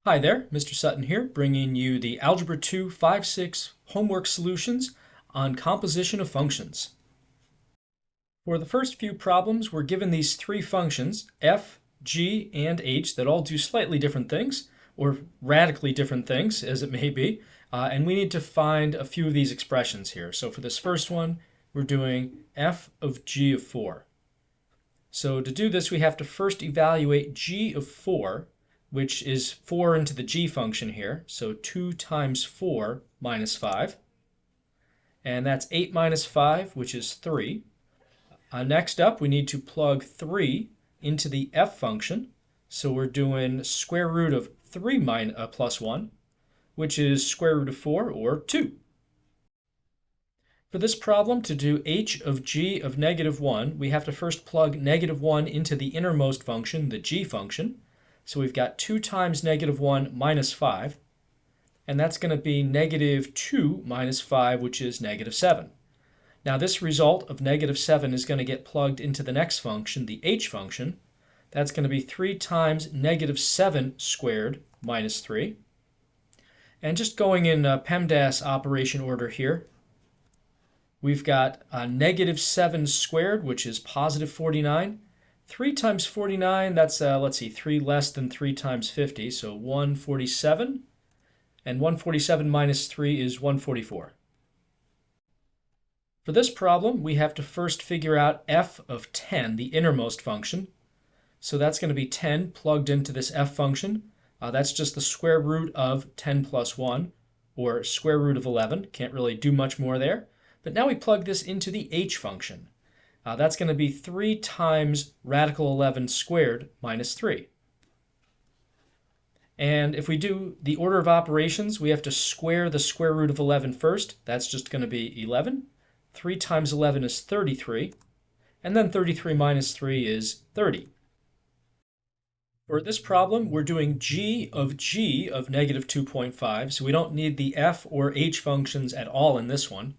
Hi there, Mr. Sutton here, bringing you the Algebra 2 5-6 homework solutions on composition of functions. For the first few problems, we're given these three functions, f, g, and h, that all do slightly different things, or radically different things, as it may be, and we need to find a few of these expressions here. So for this first one, we're doing f of g of 4. So to do this, we have to first evaluate g of 4, which is 4 into the g function here. So 2 times 4 minus 5. And that's 8 minus 5, which is 3. Next up, we need to plug 3 into the f function. So we're doing square root of 3 plus 1, which is square root of 4, or 2. For this problem, to do h of g of -1, we have to first plug -1 into the innermost function, the g function. So we've got 2 times -1 minus 5, and that's going to be -2 minus 5, which is -7. Now this result of -7 is going to get plugged into the next function, the h function. That's going to be 3 times -7 squared minus 3. And just going in PEMDAS operation order here, we've got -7 squared, which is positive 49. 3 times 49, that's, let's see, 3 less than 3 times 50, so 147. And 147 minus 3 is 144. For this problem, we have to first figure out f of 10, the innermost function. So that's going to be 10 plugged into this f function. That's just the square root of 10 plus 1, or square root of 11. Can't really do much more there. But now we plug this into the h function. That's going to be 3 times radical 11 squared minus 3. And if we do the order of operations, we have to square the square root of 11 first. That's just going to be 11. 3 times 11 is 33. And then 33 minus 3 is 30. For this problem, we're doing g of -2.5, so we don't need the f or h functions at all in this one.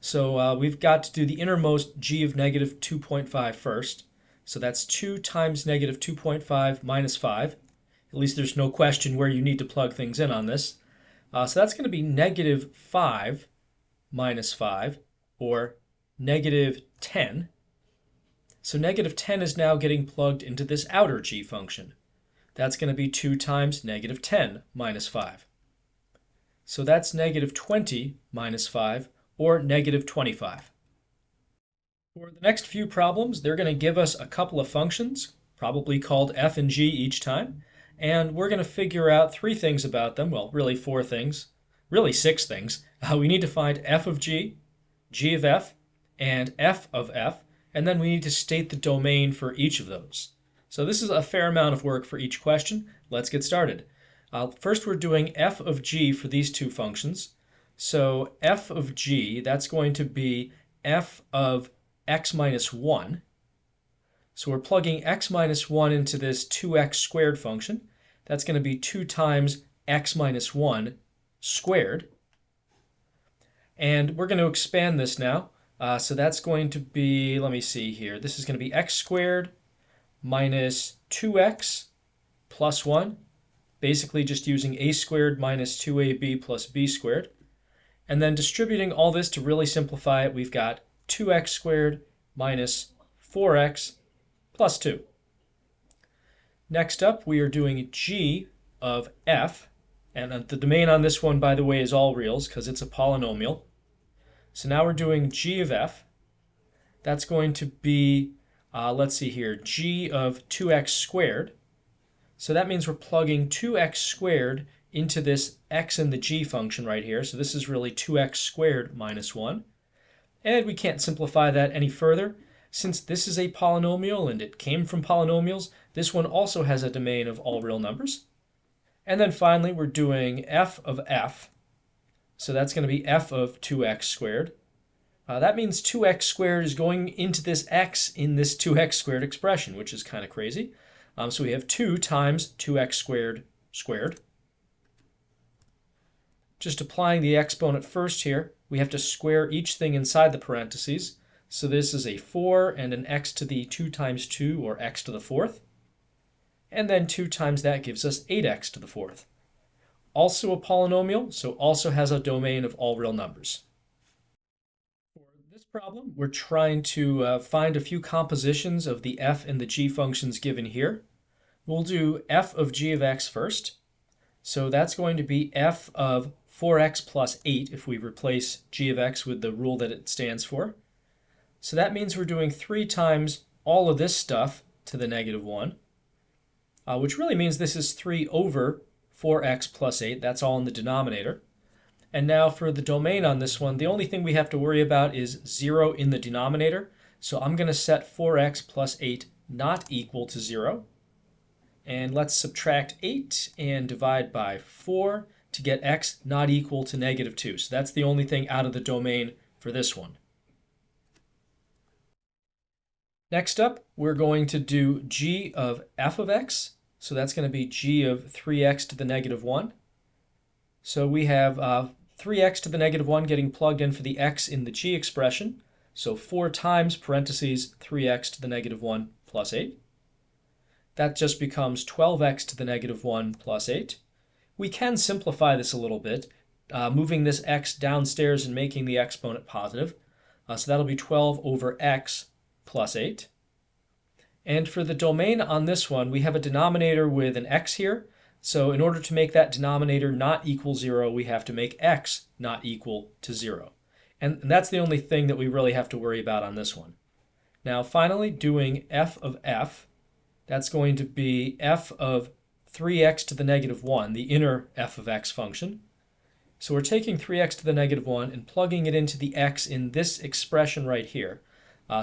So we've got to do the innermost g of -2.5 first. So that's 2 times -2.5 minus 5. At least there's no question where you need to plug things in on this. So that's going to be -5 minus 5, or -10. So -10 is now getting plugged into this outer g function. That's going to be 2 times -10 minus 5. So that's -20 minus 5, or -25. For the next few problems, they're going to give us a couple of functions, probably called f and g each time, and we're going to figure out three things about them. Well, really four things, really six things. We need to find f of g, g of f, and f of f, and then we need to state the domain for each of those. So this is a fair amount of work for each question. Let's get started. First, we're doing f of g for these two functions. So f of g, that's going to be f of x minus 1. So we're plugging x minus 1 into this 2x squared function. That's going to be 2 times x minus 1 squared. And we're going to expand this now. So that's going to be, let me see here, this is going to be x squared minus 2x plus 1, basically just using a squared minus 2ab plus b squared. And then distributing all this to really simplify it, we've got 2x squared minus 4x plus 2. Next up, we are doing g of f, and the domain on this one, by the way, is all reals because it's a polynomial. So now we're doing g of f. That's going to be, let's see here, g of 2x squared. So that means we're plugging 2x squared into this x in the g function right here. So this is really 2x squared minus 1. And we can't simplify that any further. Since this is a polynomial and it came from polynomials, this one also has a domain of all real numbers. And then finally, we're doing f of f. So that's going to be f of 2x squared. That means 2x squared is going into this x in this 2x squared expression, which is kind of crazy. So we have 2 times 2x squared squared. Just applying the exponent first here, we have to square each thing inside the parentheses. So this is a 4 and an x to the 2 times 2, or x to the 4th. and then 2 times that gives us 8x to the fourth. Also a polynomial, so also has a domain of all real numbers. For this problem, we're trying to find a few compositions of the f and the g functions given here. We'll do f of g of x first. So that's going to be f of 4x plus 8 if we replace g of x with the rule that it stands for. So that means we're doing 3 times all of this stuff to the negative 1, which really means this is 3 over 4x plus 8. That's all in the denominator. And now for the domain on this one, the only thing we have to worry about is 0 in the denominator. So I'm going to set 4x plus 8 not equal to 0. And let's subtract 8 and divide by 4 to get x not equal to negative 2. So that's the only thing out of the domain for this one. Next up, we're going to do g of f of x. So that's going to be g of 3x to the negative 1. So we have 3x to the negative 1 getting plugged in for the x in the g expression. So 4 times parentheses 3x to the negative 1 plus 8. That just becomes 12x to the negative 1 plus 8. We can simplify this a little bit, moving this x downstairs and making the exponent positive. So that'll be 12 over x plus 8. And for the domain on this one, we have a denominator with an x here. So in order to make that denominator not equal 0, we have to make x not equal to 0. And that's the only thing that we really have to worry about on this one. Now finally, doing f of f. That's going to be f of 3x to the negative 1, the inner f of x function. So we're taking 3x to the negative 1 and plugging it into the x in this expression right here.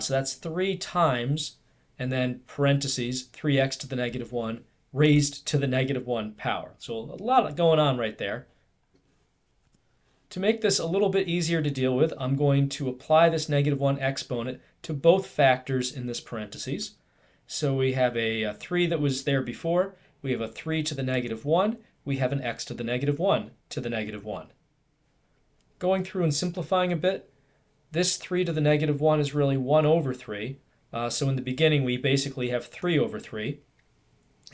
So that's 3 times, and then parentheses, 3x to the negative 1 raised to the negative 1 power. So a lot going on right there. To make this a little bit easier to deal with, I'm going to apply this negative 1 exponent to both factors in this parentheses. So we have a 3 that was there before, we have a 3 to the negative 1, we have an x to the negative 1 to the negative 1. Going through and simplifying a bit, this 3 to the negative 1 is really 1 over 3. So in the beginning we basically have 3 over 3.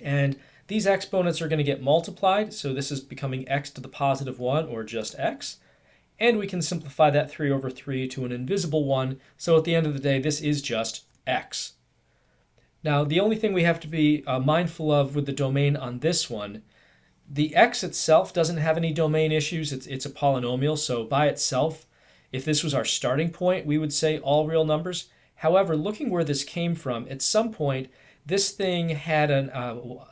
And these exponents are going to get multiplied, so this is becoming x to the positive 1, or just x. And we can simplify that 3 over 3 to an invisible 1, so at the end of the day this is just x. Now, the only thing we have to be mindful of with the domain on this one, the x itself doesn't have any domain issues. It's a polynomial, so by itself, if this was our starting point, we would say all real numbers. However, looking where this came from, at some point, this thing had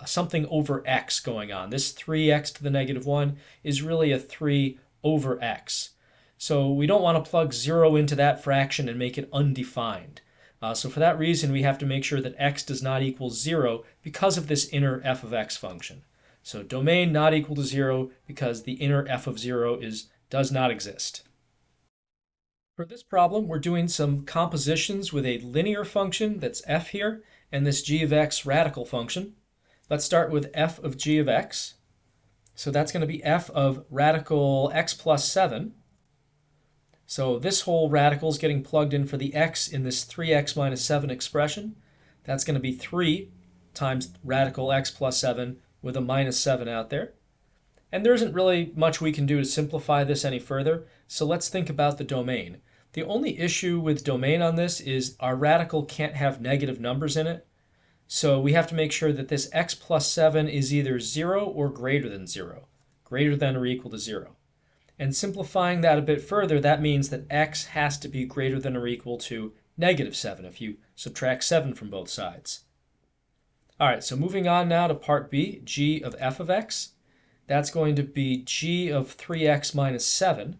something over x going on. This 3x to the negative 1 is really a 3 over x. So we don't want to plug 0 into that fraction and make it undefined. So for that reason, we have to make sure that x does not equal 0 because of this inner f of x function. So domain not equal to 0 because the inner f of 0 does not exist. For this problem, we're doing some compositions with a linear function that's f here, and this g of x radical function. Let's start with f of g of x. So that's going to be f of radical x plus 7. So this whole radical is getting plugged in for the x in this 3x minus 7 expression. That's going to be 3 times radical x plus 7 with a minus 7 out there. And there isn't really much we can do to simplify this any further, so let's think about the domain. The only issue with domain on this is our radical can't have negative numbers in it. So we have to make sure that this x plus 7 is either 0 or greater than 0, greater than or equal to 0. And simplifying that a bit further, that means that x has to be greater than or equal to negative 7 if you subtract 7 from both sides. All right, so moving on now to part B, g of f of x. That's going to be g of 3x minus 7.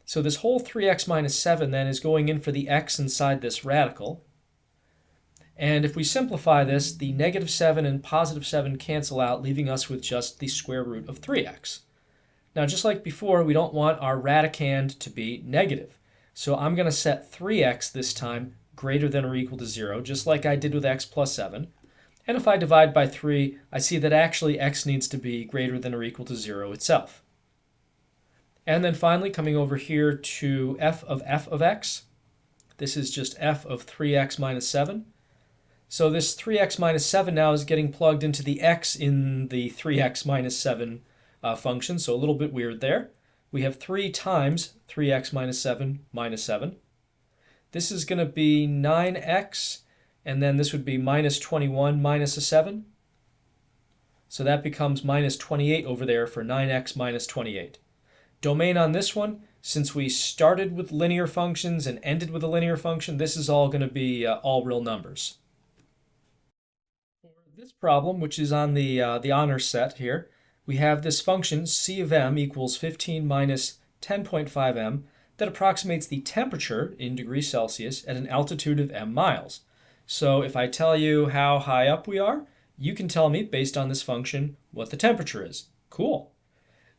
So this whole 3x minus 7 then is going in for the x inside this radical. And if we simplify this, the negative 7 and positive 7 cancel out, leaving us with just the square root of 3x. Now, just like before, we don't want our radicand to be negative. So I'm going to set 3x this time greater than or equal to 0, just like I did with x plus 7. And if I divide by 3, I see that actually x needs to be greater than or equal to 0 itself. And then finally, coming over here to f of x. This is just f of 3x minus 7. So this 3x minus 7 now is getting plugged into the x in the 3x minus 7 function, so a little bit weird there. We have 3 times 3x minus 7 minus 7. This is going to be 9x, and then this would be minus 21 minus a 7. So that becomes minus 28 over there for 9x minus 28. Domain on this one, since we started with linear functions and ended with a linear function, this is all going to be all real numbers. For this problem, which is on the honor set here, we have this function c of m equals 15 minus 10.5 m that approximates the temperature in degrees Celsius at an altitude of m miles. So if I tell you how high up we are, you can tell me, based on this function, what the temperature is. Cool.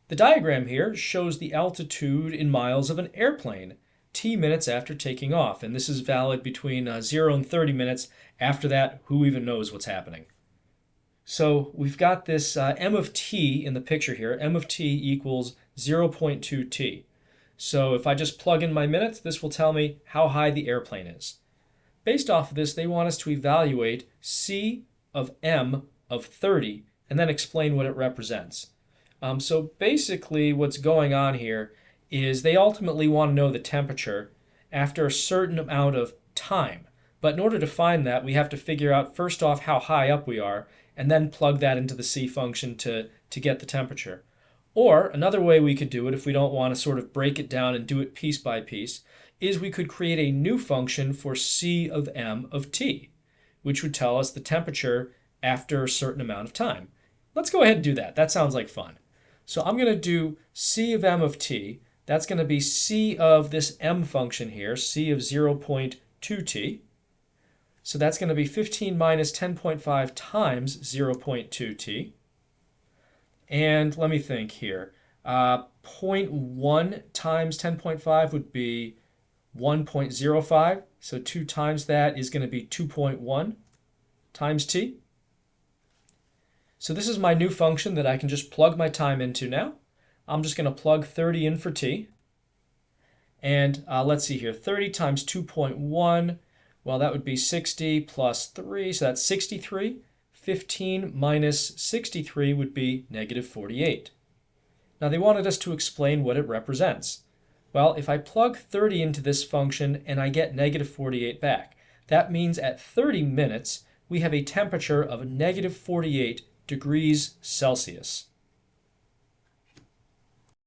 The diagram here shows the altitude in miles of an airplane t minutes after taking off, and this is valid between 0 and 30 minutes. After that, who even knows what's happening? So we've got this m of t in the picture here. M of t equals 0.2 t. So if I just plug in my minutes, this will tell me how high the airplane is. Based off of this, they want us to evaluate c of m of 30 and then explain what it represents. So basically what's going on here is they ultimately want to know the temperature after a certain amount of time. But in order to find that, we have to figure out first off how high up we are and then plug that into the c function to get the temperature. Or another way we could do it, if we don't want to sort of break it down and do it piece by piece, is we could create a new function for c of m of t, which would tell us the temperature after a certain amount of time. Let's go ahead and do that. That sounds like fun. So I'm going to do c of m of t. That's going to be c of this m function here, c of 0.2t. So that's going to be 15 minus 10.5 times 0.2t. And let me think here. 0.1 times 10.5 would be 1.05. So 2 times that is going to be 2.1 times t. So this is my new function that I can just plug my time into now. I'm just going to plug 30 in for t. And let's see here. 30 times 2.1, well, that would be 60 plus 3, so that's 63. 15 minus 63 would be negative 48. Now they wanted us to explain what it represents. Well, if I plug 30 into this function and I get negative 48 back, that means at 30 minutes we have a temperature of negative 48 degrees Celsius.